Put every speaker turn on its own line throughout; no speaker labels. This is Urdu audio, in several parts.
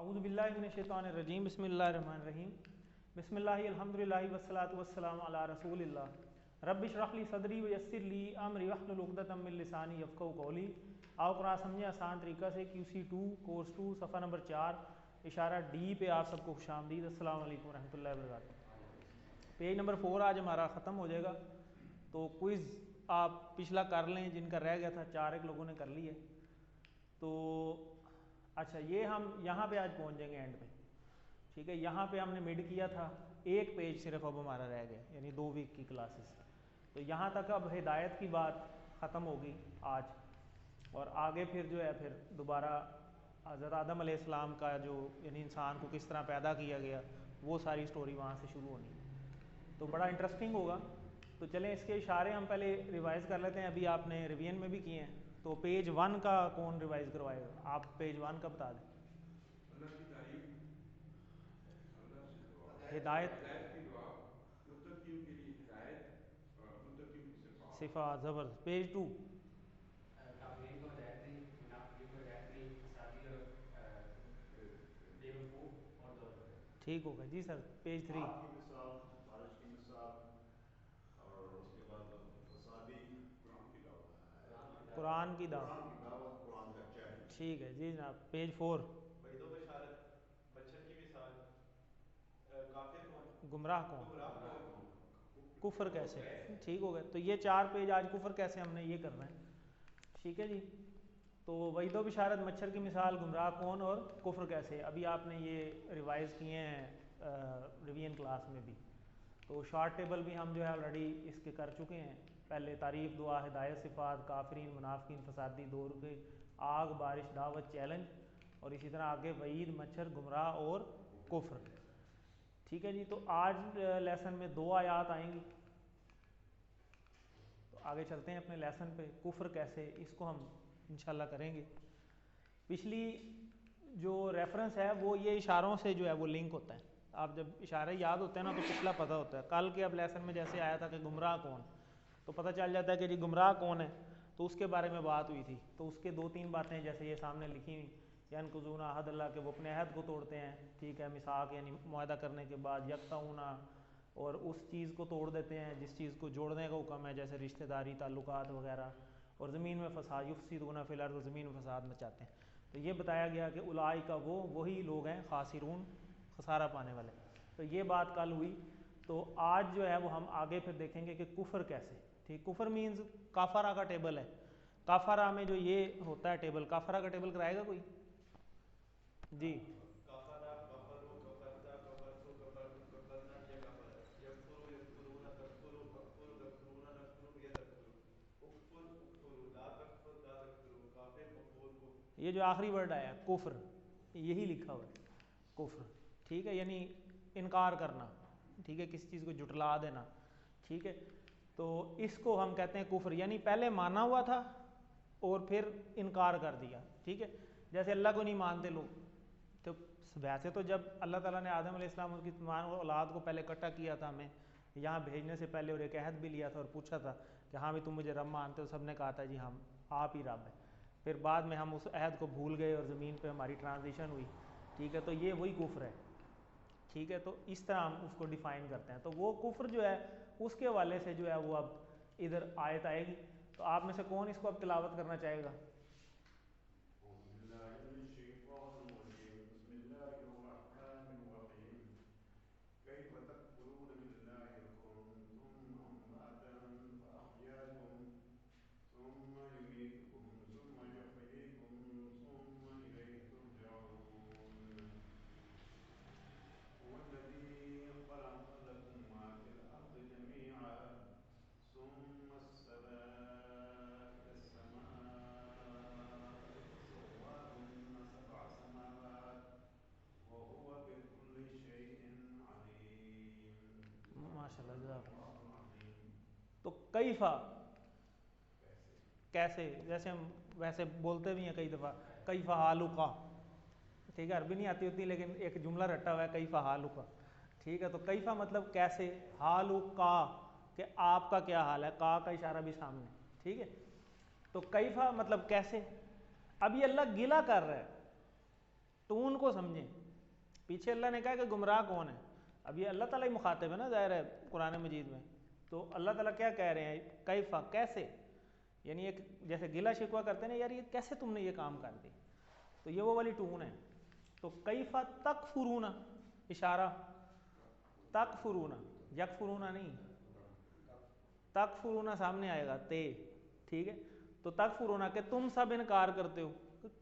اعوذ باللہ من الشیطان الرجیم بسم اللہ الرحمن الرحیم بسم اللہ الحمدللہ والصلاۃ والسلام علی رسول اللہ رب اشرح لی صدری ویسر لی امری واحلل عقدۃ من لسانی یفقہوا قولی۔ آؤ قرآن سمجھیں آسان طریقہ سے QC2 کورس 2 صفحہ نمبر 4 اشارہ ڈی پہ آپ سب کو خوش آمدید۔ السلام علیکم ورحمۃ اللہ وبرکاتہ۔ پیج نمبر 4 آج ہمارا ختم ہو جائے گا، تو کوئز آپ پچھلا کر لیں جن کا رہ گیا تھا، 4 لوگوں نے کر لی ہے۔ تو اچھا، یہ ہم یہاں پہ آج پہنچ جائیں گے اینڈ پہ، ٹھیک ہے۔ یہاں پہ ہم نے مڈ کیا تھا، ایک پیج صرف اب ہمارا رہ گیا، یعنی 2 ویک کی کلاسز، تو یہاں تک اب ہدایت کی بات ختم ہوگی آج، اور آگے پھر جو ہے پھر دوبارہ حضرت آدم علیہ السلام کا جو یعنی انسان کو کس طرح پیدا کیا گیا، وہ ساری سٹوری وہاں سے شروع ہونی، تو بڑا انٹرسٹنگ ہوگا۔ تو چلیں اس کے اشارے ہم پہلے ریوائز کر لیتے ہیں، ابھی آپ نے ریویژن میں بھی کیے ہیں، تو پیج 1 کا کون ریوائز کروائے گا؟ آپ پیج 1 کا بتا دیں۔
اللہ کی تعریف، اللہ سے دعا،
ہدایت
کی دعا، متقیوں کے لیے ہدایت اور متقیوں کی
صفات زبردست۔ پیج 2
کافرین کو ہدایت نہیں، منافقین کو ہدایت نہیں، فسادی اور بے وقوف اور دور پر۔
ٹھیک ہوگا جی سر۔ پیج 3
آگ کی مثال، بارش کی مثال، اور اس کے بعد فسادی،
قرآن کی دعوت،
قرآن کی
قرآن کی
دعوت،
دعوت، قرآن کا چیلنج۔
ٹھیک ہے جی جناب۔ پیج 4
وعید و بشارت، مچھر کی مثال، کافر کون،
گمراہ کون،
گمراہ کون،
کفر کیسے، ٹھیک ہو گیا۔ تو یہ 4 پیج آج کفر کیسے ہم نے یہ کرنا ہے، ٹھیک ہے جی۔ تو وعید و بشارت، مچھر کی مثال، گمراہ کون اور کفر کیسے، ابھی آپ نے یہ ریوائز کیے ہیں ریویژن کلاس میں بھی۔ تو شارٹ ٹیبل بھی ہم جو ہے آلریڈی اس کے کر چکے ہیں، پہلے تعریف، دعا، ہدایت، صفات، کافرین، منافقین، فسادی، دور کے، آگ، بارش، دعوت، چیلنج، اور اسی طرح آگے وعید، مچھر، گمراہ اور کفر، ٹھیک ہے جی۔ تو آج لیسن میں 2 آیات آئیں گی، تو آگے چلتے ہیں اپنے لیسن پہ۔ کفر کیسے، اس کو ہم انشاءاللہ کریں گے۔ پچھلی جو ریفرنس ہے وہ یہ اشاروں سے جو ہے وہ لنک ہوتا ہے، آپ جب اشارے یاد ہوتے ہیں نا تو پچھلا پتہ ہوتا ہے۔ کل کے اب لیسن میں جیسے آیا تھا کہ گمراہ کون، تو پتہ چل جاتا ہے کہ جی گمراہ کون ہے، تو اس کے بارے میں بات ہوئی تھی۔ تو اس کے 2-3 باتیں جیسے یہ سامنے لکھی ہوئی، ینقضون عہد اللہ، کہ وہ اپنے عہد کو توڑتے ہیں، ٹھیک ہے، میثاق یعنی معاہدہ کرنے کے بعد، یقطعون، اور اس چیز کو توڑ دیتے ہیں جس چیز کو جوڑنے کا حکم ہے، جیسے رشتہ داری، تعلقات وغیرہ، اور زمین میں فساد، یفسدون فی الارض، زمین میں فساد مچاتے ہیں۔ تو یہ بتایا گیا کہ اولئک وہی لوگ ہیں خاسرون، خسارہ پانے والے۔ تو یہ بات کل ہوئی۔ تو آج جو ہے وہ ہم آگے پھر دیکھیں گے کہ کفر کیسے، ٹھیک۔ کفر مینز کافرہ کا ٹیبل ہے، کافرہ میں جو یہ ہوتا ہے ٹیبل، کافرہ کا ٹیبل کرائے گا کوئی جی؟
کفرا، کفرو، کفرتا، کفرتو، کفرتم، کفرنا، یہ کفر ہے۔ یکفرو، یکفرون، تکفرو، اکفرو، تکفرون، نکفرو، یہ تکفرو، اکفر، اکفرو، لا تکفر، لا تکفرو، کافر، مفعول، کفر۔
یہ جو آخری ورڈ آیا کفر، یہی لکھا ہوا ہے کفر، ٹھیک ہے، یعنی انکار کرنا، ٹھیک ہے، کسی چیز کو جھٹلا دینا، ٹھیک ہے۔ تو اس کو ہم کہتے ہیں کفر، یعنی پہلے مانا ہوا تھا اور پھر انکار کر دیا، ٹھیک ہے۔ جیسے اللہ کو نہیں مانتے لوگ، تو ویسے تو جب اللہ تعالیٰ نے آدم علیہ السلام اور کی تمام اولاد کو پہلے اکٹھا کیا تھا ہمیں یہاں بھیجنے سے پہلے، اور ایک عہد بھی لیا تھا اور پوچھا تھا کہ ہاں بھی تم مجھے رب مانتے ہو، سب نے کہا تھا جی ہم، آپ ہی رب ہیں۔ پھر بعد میں ہم اس عہد کو بھول گئے اور زمین پہ ہماری ٹرانزیشن ہوئی، ٹھیک ہے۔ تو یہ وہی کفر ہے، ٹھیک ہے۔ تو اس طرح ہم اس کو ڈیفائن کرتے ہیں۔ تو وہ کفر جو ہے اس کے حوالے سے جو ہے وہ اب ادھر آیت آئے گی۔ تو آپ میں سے کون اس کو اب تلاوت کرنا چاہے گا؟
اعوذ باللہ من الشیطان الرجیم، بسم اللہ الرحمن الرحیم۔ کیف تکفرون باللہ وکنتم امواتا فاحیاکم ثم یمیتکم ثم یحییکم ثم الیہ ترجعون۔ هو الذی خلق لکم ما فی الارض جمیعا ثم استوى إلى السماء فسواهن 7 سماوات وهو بكل شيء عليم۔
ماشاء اللہ، جزاک اللہ۔
اللہ العظیم۔
تو کیفا،
کیسے،
کیسے، جیسے ہم ویسے بولتے بھی ہیں کئی دفعہ کیفا حالکا، ٹھیک ہے، عربی نہیں آتی ہوتی لیکن ایک جملہ رٹا ہوا ہے کیفا حالکا، ٹھیک ہے۔ تو کیفا مطلب کیسے، حالکا کہ آپ کا کیا حال ہے، کا کا اشارہ بھی سامنے، ٹھیک ہے۔ تو کیفا مطلب کیسے، اب یہ اللہ گلہ کر رہا ہے ٹون کو سمجھیں. پیچھے اللہ نے کہا کہ گمراہ کون ہے. اب یہ اللہ تعالیٰ ہی مخاطب ہے نا ظاہر ہے قرآن مجید میں. تو اللہ تعالیٰ کیا کہہ رہے ہیں, کیفا کیسے, یعنی ایک جیسے گلا شکوہ کرتے ہیں نا, یار یہ کیسے تم نے یہ کام کر دی, تو یہ وہ والی ٹون ہے. تو کیفا تکفرون, اشارہ تکفرون, یکفرون نہیں, تکفرون سامنے آئے گا تے, ٹھیک ہے. تو تکفرون کہ تم سب انکار کرتے ہو.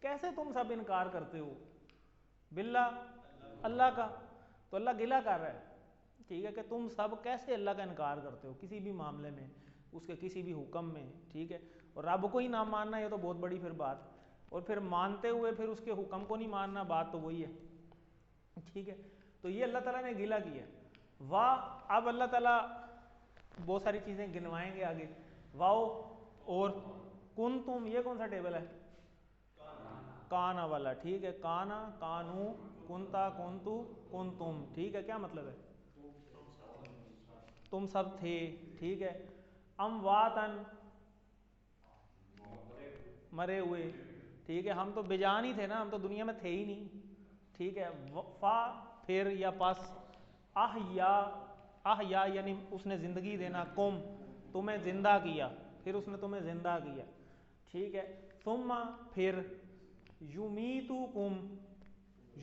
کیسے تم سب انکار کرتے ہو باللہ, اللہ کا. تو اللہ گلہ کر رہا ہے, ٹھیک ہے, کہ تم سب کیسے اللہ کا انکار کرتے ہو کسی بھی معاملے میں, اس کے کسی بھی حکم میں, ٹھیک ہے. اور رب کو ہی نہ ماننا یہ تو بہت بڑی پھر بات, اور پھر مانتے ہوئے پھر اس کے حکم کو نہیں ماننا, بات تو وہی ہے, ٹھیک ہے. تو یہ اللہ تعالیٰ نے گلہ کیا. واہ, اب اللہ تعالیٰ بہت ساری چیزیں گنوائیں گے آگے. واؤ اور کن تم, یہ کون سا ٹیبل ہے, کانا والا, ٹھیک ہے. کانا, کانو, کنتا, کنتو, کن تم, ٹھیک ہے. کیا مطلب ہے, تم سب تھے, ٹھیک ہے. امواتن, مرے ہوئے, ٹھیک ہے. ہم تو بجان ہی تھے نا, ہم تو دنیا میں تھے ہی نہیں, ٹھیک ہے. فا پھر یا پس, احیا, احیا یعنی اس نے زندگی دینا, کم تمہیں زندہ کیا, پھر اس نے تمہیں زندہ کیا, ٹھیک ہے. ثم پھر, یمیتکم,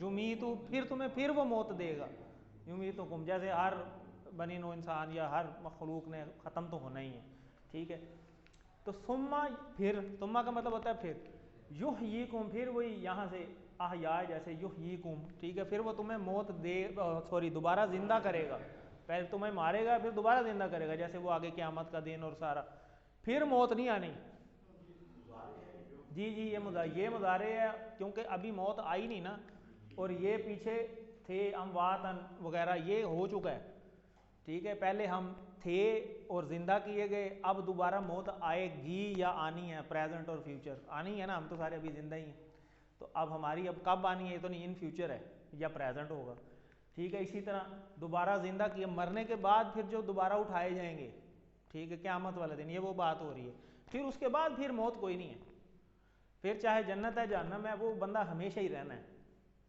یمیتو پھر تمہیں پھر وہ موت دے گا, یمیتکم جیسے ہر بنی نو انسان یا ہر مخلوق نے ختم تو ہونا ہی ہے, ٹھیک ہے. تو ثم پھر, ثم کا مطلب ہوتا ہے پھر, یحییکم پھر وہی یہاں سے احیا جیسے یحییکم, ٹھیک ہے. پھر وہ تمہیں موت دے, سوری دوبارہ زندہ کرے گا, پہلے تمہیں مارے گا پھر دوبارہ زندہ کرے گا, جیسے وہ آگے قیامت کا دن اور سارا. پھر موت نہیں آنی. جی جی, یہ مضارع ہے کیونکہ ابھی موت آئی نہیں نا, اور یہ پیچھے تھے امواتن وغیرہ یہ ہو چکا ہے, ٹھیک ہے. پہلے ہم تھے اور زندہ کیے گئے, اب دوبارہ موت آئے گی یا آنی ہے, پریزنٹ اور فیوچر آنی ہے نا, ہم تو سارے ابھی زندہ ہی ہیں. تو اب ہماری اب کب آنی ہے, یہ تو نہیں ان فیوچر ہے یا پریزنٹ ہوگا, ٹھیک ہے. اسی طرح دوبارہ زندہ کیے, مرنے کے بعد پھر جو دوبارہ اٹھائے جائیں گے, ٹھیک ہے, قیامت والے دن, یہ وہ بات ہو رہی ہے. پھر اس کے بعد پھر موت کوئی نہیں ہے, پھر چاہے جنت ہے جہنم ہے, وہ بندہ ہمیشہ ہی رہنا ہے,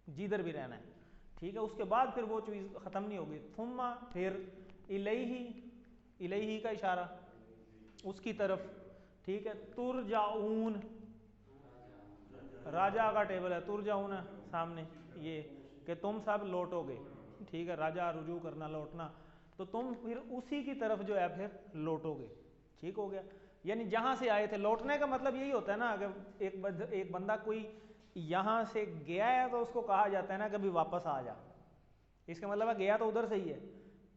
جدھر بھی رہنا ہے, ٹھیک ہے. اس کے بعد پھر وہ چیز ختم نہیں ہوگی. ثم پھر, الیہ, الیہ کا اشارہ اس کی طرف, ٹھیک ہے. ترجعون, راجا کا ٹیبل ہے, ترجعون سامنے, یہ کہ تم سب لوٹو گے, ٹھیک ہے. راجا رجوع کرنا, لوٹنا, تو تم پھر اسی کی طرف جو ہے پھر لوٹو گے, ٹھیک ہو گیا. یعنی جہاں سے آئے تھے, لوٹنے کا مطلب یہی ہوتا ہے نا, کہ ایک بندہ کوئی یہاں سے گیا ہے تو اس کو کہا جاتا ہے نا کبھی واپس آ جا, اس کا مطلب ہے گیا تو ادھر سے ہی ہے.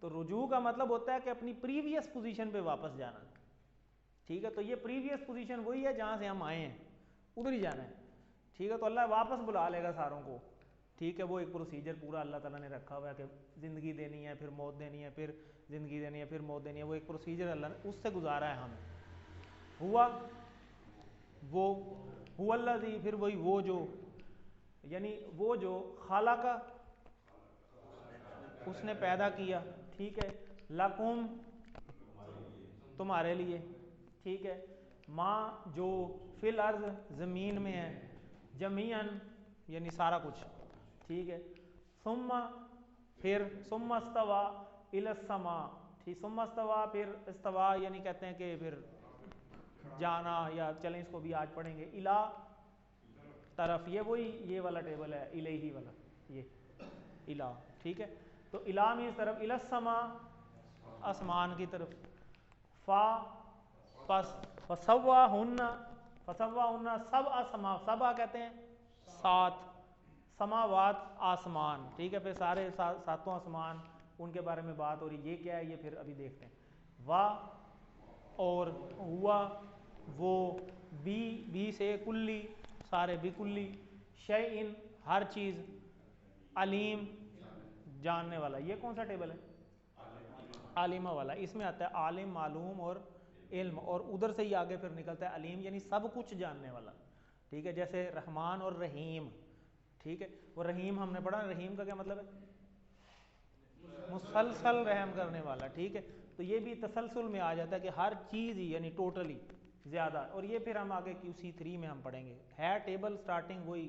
تو رجوع کا مطلب ہوتا ہے کہ اپنی پریویس پوزیشن پہ واپس جانا, ٹھیک ہے. تو یہ پریویس پوزیشن وہی ہے جہاں سے ہم آئے ہیں, ادھر ہی جانا ہے, ٹھیک ہے. تو اللہ واپس بلا لے گا ساروں کو, ٹھیک ہے. وہ ایک پروسیجر پورا اللہ تعالیٰ نے رکھا ہوا ہے کہ زندگی دینی ہے, پھر موت دینی ہے, پھر زندگی دینی ہے, پھر موت دینی ہے. وہ ایک پروسیجر اللہ نے اس سے گزارا ہے ہمیں. ہوا وہ, هو الذی, پھر وہی وہ جو, یعنی وہ جو خالق, اس نے پیدا کیا, ٹھیک ہے. لکم, تمہارے لیے, ٹھیک ہے. ما, جو فی الارض, زمین میں ہے, جمیعاً یعنی سارا کچھ, ٹھیک ہے. ثم پھر, ثم استوى الی السماء, ٹھیک. ثم استوى پھر استوا یعنی کہتے ہیں کہ پھر جانا, یا چلیں اس کو بھی آج پڑھیں گے, الا طرف, یہ وہی یہ والا ٹیبل ہے, الیہ والا, یہ الا, ٹھیک ہے. تو الا میں اس طرف, الی السماء آسمان کی طرف. فا پس, فسواہن, فسواہن سبع سما, سبع کہتے ہیں 7, سماوات آسمان, ٹھیک ہے. پھر سارے ساتوں آسمان, ان کے بارے میں بات ہو رہی, یہ کیا ہے یہ پھر ابھی دیکھتے ہیں. وا اور, ہوا وہ, بی سے کلی, سارے بھی کلی, شیئن ہر چیز, علیم جاننے والا. یہ کون سا ٹیبل ہے, عالمہ والا. اس میں آتا ہے عالم, معلوم اور علم, اور ادھر سے ہی آگے پھر نکلتا ہے علیم یعنی سب کچھ جاننے والا, ٹھیک ہے. جیسے رحمان اور رحیم, ٹھیک ہے. وہ رحیم ہم نے پڑھا, رحیم کا کیا مطلب ہے, مسلسل رحم کرنے والا, ٹھیک ہے. تو یہ بھی تسلسل میں آ جاتا ہے کہ ہر چیز ہی یعنی ٹوٹلی زیادہ, اور یہ پھر ہم آگے QC3 میں ہم پڑھیں گے. ہے ٹیبل سٹارٹنگ وہی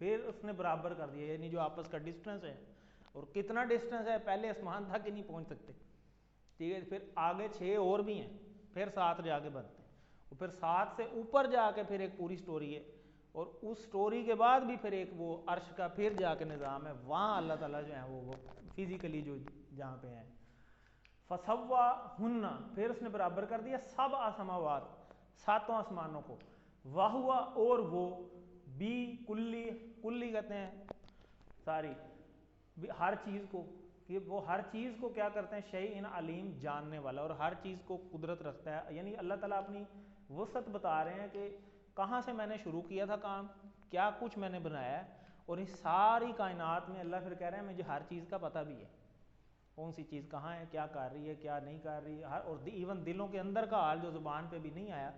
پھر اس نے برابر کر دیا، یعنی جو آپس کا ڈسٹینس ہے، اور کتنا ڈسٹینس ہے، پہلے آسمان تک ہی نہیں پہنچ سکتے، ٹھیک ہے، پھر آگے 6 اور بھی ہیں، پھر 7 جا کے بنتے ہیں، اور پھر 7 سے اوپر جا کے پھر ایک پوری سٹوری ہے، اور اس سٹوری کے بعد بھی پھر ایک وہ عرش کا پھر جا کے نظام ہے، وہاں اللہ تعالیٰ جو ہیں وہ فزیکلی جو جہاں پہ ہیں. فسواہن، پھر اس نے برابر کر دیا 7 سماوات، 7 آسمانوں کو، وہوا، اور وہ، بی کلی، کلی کہتے ہیں ساری ہر چیز کو، کہ وہ ہر چیز کو کیا کرتے ہیں، شیء علیم، جاننے والا، اور ہر چیز کو قدرت رکھتا ہے. یعنی اللہ تعالیٰ اپنی وسعت بتا رہے ہیں کہ کہاں سے میں نے شروع کیا تھا کام، کیا کچھ میں نے بنایا ہے، اور اس ساری کائنات میں اللہ پھر کہہ رہے ہیں مجھے ہر چیز کا پتہ بھی ہے، کون سی چیز کہاں ہے، کیا کر رہی ہے، کیا نہیں کر رہی ہے، اور ایون دلوں کے اندر کا حال جو زبان پہ بھی نہیں آیا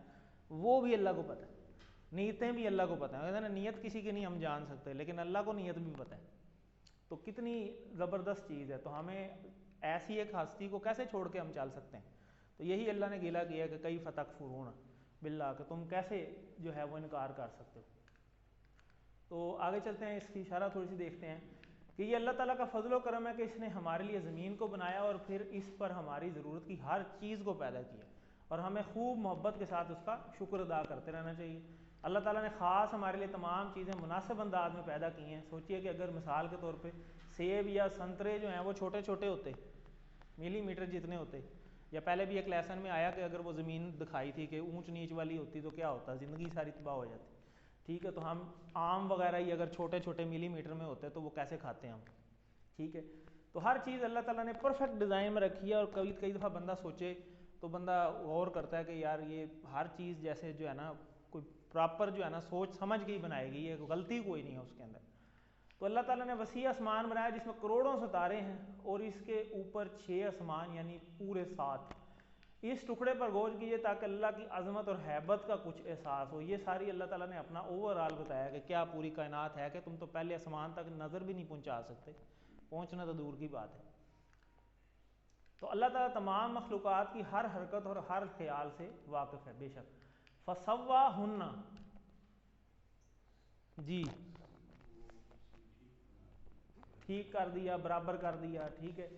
وہ بھی اللہ کو پتہ ہے، نیتیں بھی اللہ کو پتہ ہے. کہتے ہیں نا نیت کسی کی نہیں ہم جان سکتے، لیکن اللہ کو نیت بھی پتہ ہے. تو کتنی زبردست چیز ہے. تو ہمیں ایسی ایک ہستی کو کیسے چھوڑ کے ہم چل سکتے ہیں. تو یہی اللہ نے گلا کیا کہ کئی فتکفرون باللہ، کہ تم کیسے جو ہے وہ انکار کر سکتے ہو. تو آگے چلتے ہیں، اس کی اشارہ تھوڑی سی دیکھتے ہیں کہ یہ اللہ تعالیٰ کا فضل و کرم ہے کہ اس نے ہمارے لیے زمین کو بنایا اور پھر اس پر ہماری ضرورت کی ہر چیز کو پیدا کیا، اور ہمیں خوب محبت کے ساتھ اس کا شکر ادا کرتے رہنا چاہیے. اللہ تعالیٰ نے خاص ہمارے لیے تمام چیزیں مناسب انداز میں پیدا کی ہیں. سوچئے کہ اگر مثال کے طور پہ سیب یا سنترے جو ہیں وہ چھوٹے چھوٹے ہوتے، ملی میٹر جتنے ہوتے، یا پہلے بھی ایک لیسن میں آیا کہ اگر وہ زمین دکھائی تھی کہ اونچ نیچ والی ہوتی تو کیا ہوتا، زندگی ساری تباہ ہو جاتی. ٹھیک ہے، تو ہم آم وغیرہ ہی اگر چھوٹے چھوٹے ملی میٹر میں ہوتے تو وہ کیسے کھاتے ہیں ہم. ٹھیک ہے، تو ہر چیز اللہ تعالیٰ نے پرفیکٹ ڈیزائن میں رکھی ہے. اور کئی دفعہ بندہ سوچے تو بندہ غور کرتا ہے کہ یار یہ ہر چیز جیسے جو ہے نا کوئی پراپر جو ہے نا سوچ سمجھ کے ہی بنائے گی، یہ غلطی کوئی نہیں ہے اس کے اندر. تو اللہ تعالیٰ نے وسیع آسمان بنایا جس میں کروڑوں ستارے ہیں، اور اس کے اوپر 6 آسمان یعنی پورے 7. اس ٹکڑے پر غور کیجیے تاکہ اللہ کی عظمت اور ہیبت کا کچھ احساس ہو. یہ ساری اللہ تعالیٰ نے اپنا اوور آل بتایا کہ کیا پوری کائنات ہے، کہ تم تو پہلے آسمان تک نظر بھی نہیں پہنچا سکتے، پہنچنا تو دور کی بات ہے. تو اللہ تعالیٰ تمام مخلوقات کی ہر حرکت اور ہر خیال سے واقف ہے بے شک. فسواہن، جی ٹھیک کر دیا، برابر کر دیا، ٹھیک ہے،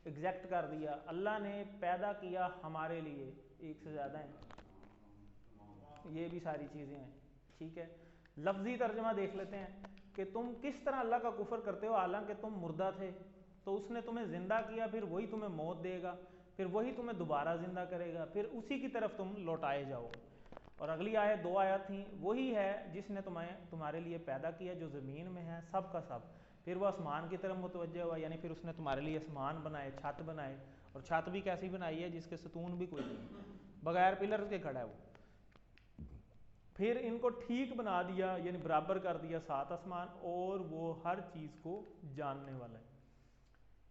ایگزیکٹ کر دیا. اللہ نے پیدا کیا ہمارے لیے، ایک سے زیادہ ہیں، یہ بھی ساری چیزیں ہیں. ٹھیک ہے، لفظی ترجمہ دیکھ لیتے ہیں کہ تم کس طرح اللہ کا کفر کرتے ہو حالانکہ تم مردہ تھے، تو اس نے تمہیں زندہ کیا، پھر وہی تمہیں موت دے گا، پھر وہی تمہیں دوبارہ زندہ کرے گا، پھر اسی کی طرف تم لوٹائے جاؤ. اور اگلی آیت 2 آیات تھیں، وہی ہے جس نے تمہارے لیے پیدا کیا جو زمین میں ہے سب کا سب، پھر وہ آسمان کی طرف متوجہ ہوا، یعنی پھر اس نے تمہارے لیے آسمان بنائے، چھت بنائے، اور چھت بھی کیسی بنائی ہے جس کے ستون بھی کوئی نہیں، بغیر پلر کے کھڑا ہے وہ. پھر ان کو ٹھیک بنا دیا، یعنی برابر کر دیا 7 آسمان، اور وہ ہر چیز کو جاننے والا ہے.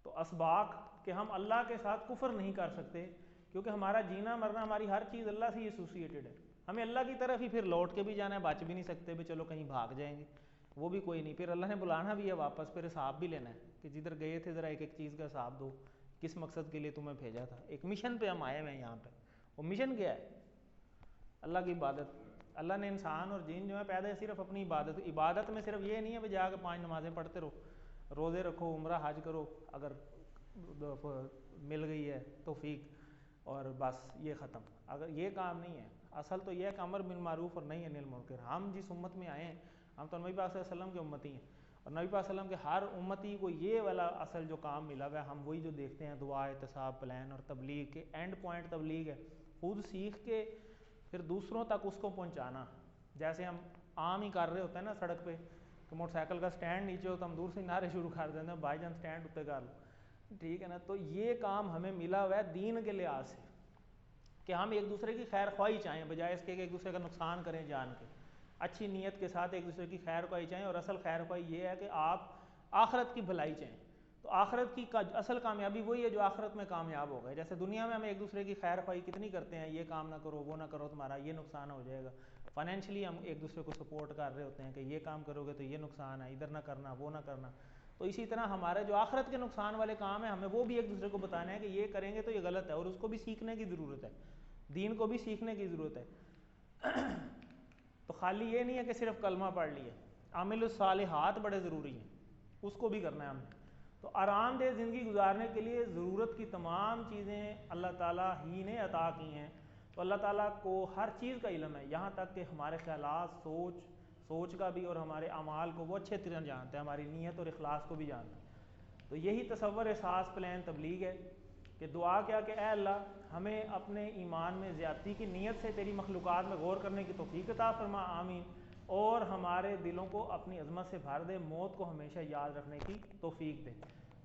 تو اسباق کہ ہم اللہ کے ساتھ کفر نہیں کر سکتے، کیونکہ ہمارا جینا مرنا، ہماری ہر چیز اللہ سے ایسوسیٹڈ ہے. ہمیں اللہ کی طرف ہی پھر لوٹ کے بھی جانا ہے، بچ بھی نہیں سکتے بھی چلو کہیں بھاگ جائیں گے، وہ بھی کوئی نہیں. پھر اللہ نے بلانا بھی ہے واپس، پھر حساب بھی لینا ہے کہ جدھر گئے تھے ذرا ایک ایک چیز کا حساب دو، کس مقصد کے لیے تمہیں بھیجا تھا. ایک مشن پہ ہم آئے ہوئے ہیں یہاں پہ. وہ مشن کیا ہے؟ اللہ کی عبادت. اللہ نے انسان اور جن جو ہے پیدا ہے صرف اپنی عبادت. عبادت میں صرف یہ نہیں ہے کہ جا کے 5 نمازیں پڑھتے رہو، روزے رکھو، عمرہ حج کرو اگر مل گئی ہے توفیق، اور بس یہ ختم. اگر یہ کام نہیں ہے، اصل تو یہ ہے کہ امر بالمعروف اور نہی عن المنکر. ہم جس امت میں آئے ہیں ہم تو نبی پاک صلی اللہ علیہ وسلم کے امتی ہیں، اور نبی پاک صلی اللہ علیہ وسلم کے ہر امتی کو یہ والا اصل جو کام ملا ہوا ہے، ہم وہی جو دیکھتے ہیں دعا، احتساب، پلان اور تبلیغ کے اینڈ پوائنٹ تبلیغ ہے. خود سیکھ کے پھر دوسروں تک اس کو پہنچانا. جیسے ہم عام ہی کر رہے ہوتے ہیں نا سڑک پہ کہ موٹر سائیکل کا سٹینڈ نیچے ہو تو ہم دور سے نعرے شروع کر دیتے ہیں بھائی جان سٹینڈ اتنے کر لو، ٹھیک ہے نا. تو یہ کام ہمیں ملا ہوا ہے دین کے لحاظ سے کہ ہم ایک دوسرے کی خیر خواہی چاہیں، بجائے اس کے کہ ایک دوسرے کا نقصان کریں جان کے. اچھی نیت کے ساتھ ایک دوسرے کی خیر خواہی چاہیں، اور اصل خیر خواہی یہ ہے کہ آپ آخرت کی بھلائی چاہیں. تو آخرت کی اصل کامیابی وہی ہے جو آخرت میں کامیاب ہو گئے. جیسے دنیا میں ہم ایک دوسرے کی خیر خواہی کتنی کرتے ہیں، یہ کام نہ کرو، وہ نہ کرو، تمہارا یہ نقصان ہو جائے گا. فائنینشلی ہم ایک دوسرے کو سپورٹ کر رہے ہوتے ہیں کہ یہ کام کرو گے تو یہ نقصان ہے، ادھر نہ کرنا، وہ نہ کرنا. تو اسی طرح ہمارے جو آخرت کے نقصان والے کام ہیں ہمیں وہ بھی ایک دوسرے کو بتانا ہے کہ یہ کریں گے تو یہ غلط ہے، اور اس کو بھی سیکھنے کی ضرورت ہے، دین کو بھی سیکھنے کی ضرورت ہے. تو خالی یہ نہیں ہے کہ صرف کلمہ پڑھ لیے. عامل الصالحات بڑے ضروری ہیں، اس کو بھی کرنا ہے ہم نے. تو آرام دہ زندگی گزارنے کے لیے ضرورت کی تمام چیزیں اللہ تعالیٰ ہی نے عطا کی ہیں. تو اللہ تعالیٰ کو ہر چیز کا علم ہے، یہاں تک کہ ہمارے خیالات، سوچ کا بھی، اور ہمارے اعمال کو وہ اچھے طرح جانتا ہے، ہماری نیت اور اخلاص کو بھی جانتا ہے. تو یہی تصور، احساس، پلان تبلیغ ہے کہ دعا کیا کہ اے اللہ ہمیں اپنے ایمان میں زیادتی کی نیت سے تیری مخلوقات میں غور کرنے کی توفیق عطا فرما، آمین. اور ہمارے دلوں کو اپنی عظمت سے بھر دے، موت کو ہمیشہ یاد رکھنے کی توفیق دے.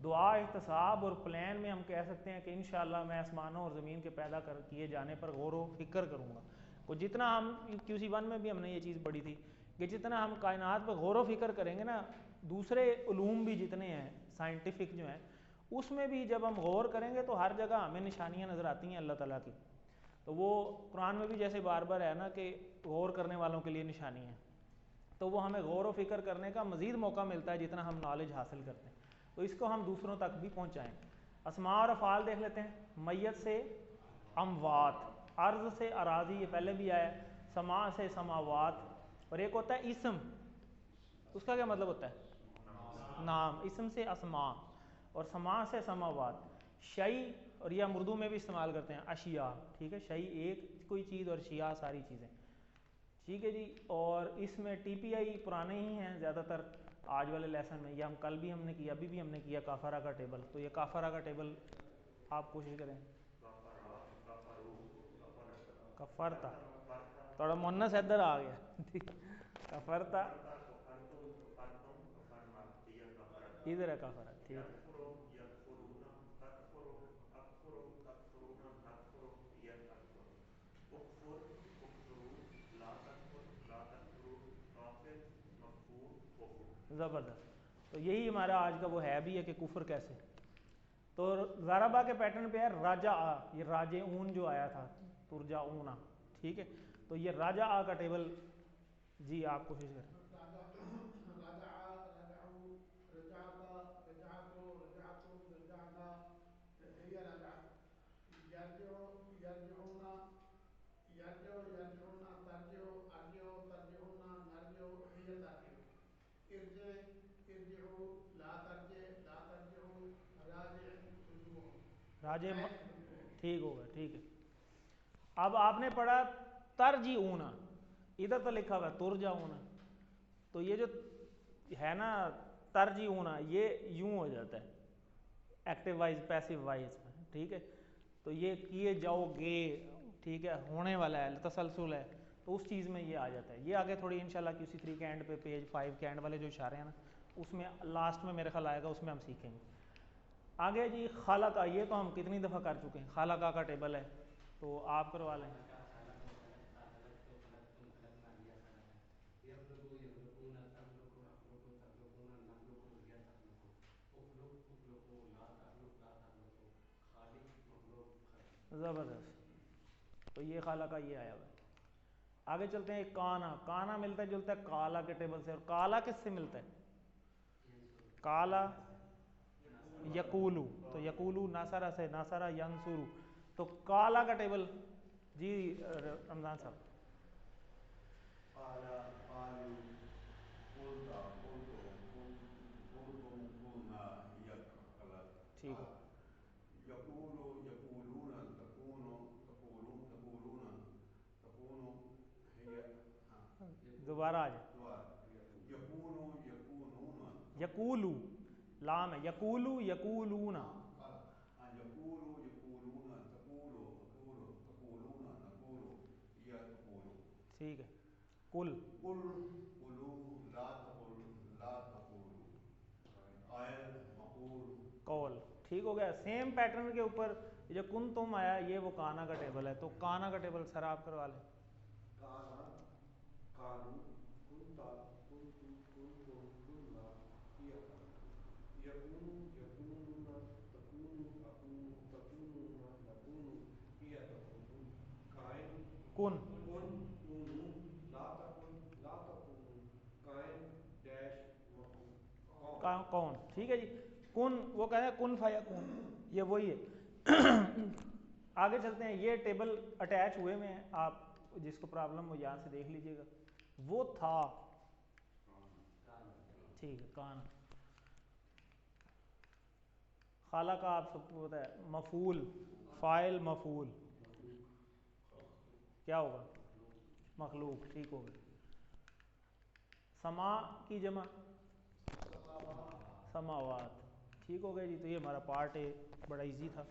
دعا، احتساب اور پلان میں ہم کہہ سکتے ہیں کہ انشاءاللہ میں آسمانوں اور زمین کے پیدا کیے جانے پر غور و فکر کروں گا. تو جتنا ہم QC1 میں بھی ہم نے یہ چیز پڑھی تھی کہ جتنا ہم کائنات پر غور و فکر کریں گے نا، دوسرے علوم بھی جتنے ہیں سائنٹیفک جو ہیں، اس میں بھی جب ہم غور کریں گے تو ہر جگہ ہمیں نشانیاں نظر آتی ہیں اللہ تعالیٰ کی. تو وہ قرآن میں بھی جیسے بار بار ہے نا کہ غور کرنے والوں کے لیے نشانی ہیں، تو وہ ہمیں غور و فکر کرنے کا مزید موقع ملتا ہے جتنا ہم نالج حاصل کرتے ہیں. تو اس کو ہم دوسروں تک بھی پہنچائیں. اسماء اور افعال دیکھ لیتے ہیں. میت سے اموات، ارض سے اراضی، یہ پہلے بھی آیا ہے. سماء سے سماوات، اور ایک ہوتا ہے اسم، اس کا کیا مطلب ہوتا ہے؟ نام. اسم سے اسماء، اور سماء سے سماوات. شیء، اور یہ ہم اردو میں بھی استعمال کرتے ہیں، اشیاء. ٹھیک ہے، شیء ایک کوئی چیز اور اشیاء ساری چیزیں. ٹھیک ہے جی. اور اس میں TPI پرانے ہی ہیں زیادہ تر آج والے لیسن میں. یہ ہم کل بھی ہم نے کیا، ابھی بھی ہم نے کیا کافرہ کا ٹیبل. تو یہ کافرہ کا ٹیبل آپ کوشش کریں. کفرتا تھوڑا مونس ادھر آ گیا. کفرتا ادھر ہے کافرہ. ٹھیک ہے. زبردست. تو یہی ہمارا آج کا وہ ہے بھی ہے کہ کفر کیسے. تو ضربہ کے پیٹرن پہ ہے راجع، یہ راجعون جو آیا تھا، ترجعون. ٹھیک ہے. تو یہ راجع کا ٹیبل، جی آپ کوشش کریں. راجع ٹھیک ہوگا. ٹھیک ہے. اب آپ نے پڑھا ترجعون، ادھر تو لکھا ہوا ہے ترجعون. تو یہ جو ہے نا ترجعون، یہ یوں ہو جاتا ہے ایکٹیو وائز پیسیو وائز میں. ٹھیک ہے. تو یہ کیے جاؤ گے، ٹھیک ہے، ہونے والا ہے، تسلسل ہے. تو اس چیز میں یہ آ جاتا ہے. یہ آگے تھوڑی انشاءاللہ QC3 کے اینڈ پہ، پیج 5 کے اینڈ والے جو اشارے ہیں نا، اس میں لاسٹ میں میرے خیال آئے گا، اس میں ہم سیکھیں گے. آگے جی خالقہ، یہ تو ہم کتنی دفعہ کر چکے ہیں. خالقہ کا ٹیبل ہے، تو آپ کروا لیں. زبردست. تو یہ خالقہ یہ آیا ہوا ہے. آگے چلتے ہیں. ایک کانا، کانا ملتا ہے جلتا ہے کالا کے ٹیبل سے. اور کالا کس سے ملتا ہے؟ کالا یقولو. تو یقولو ناصرہ سے، ناصرہ ینصرو. تو کالا کا ٹیبل جی رمضان صاحب.
قال قالوا قلت قلتم قلتم قلنا
ٹھیک ہے.
يقول يقولون تكون تقولون تقولون تكون هي
دوبارہ آ جائے.
يكون يكونون
یقولو، لام ہے، یقولو یقولون.
يقول يقولون تقول تقول تقولون نقول هي تقول.
ٹھیک ہے. قل
قل قولوا لا تقول لا تقولوا قائل مقول
قول. ٹھیک ہو گیا. سیم پیٹرن کے اوپر جو کن تم آیا، یہ وہ کانا کا ٹیبل ہے. تو کانا کا ٹیبل سر آپ کروا لیں.
کانا کالو کنتا کنتو کنتم کننا یکونو یکونون تکونو اکونو تکونون نکونو ہی تکونون. کائن
کن
کن کونو لا تکن لا تکونو. کائن ڈیش مکون.
کون. ٹھیک ہے جی. کن وہ کہہ رہے ہیں کن فیکون، یہ وہی ہے. آگے چلتے ہیں. یہ ٹیبل اٹیچ ہوئے میں آپ جس کو پرابلم ہو یہاں سے دیکھ لیجئے گا. وہ تھا ٹھیک ہے کان. خالق آپ سب کو پتہ ہے مفعول فاعل مفعول کیا ہوگا مخلوق. ٹھیک ہوگا. سما کی جمع سماوات. ٹھیک ہو گیا جی. تو یہ ہمارا پارٹ ہے بڑا ایزی تھا.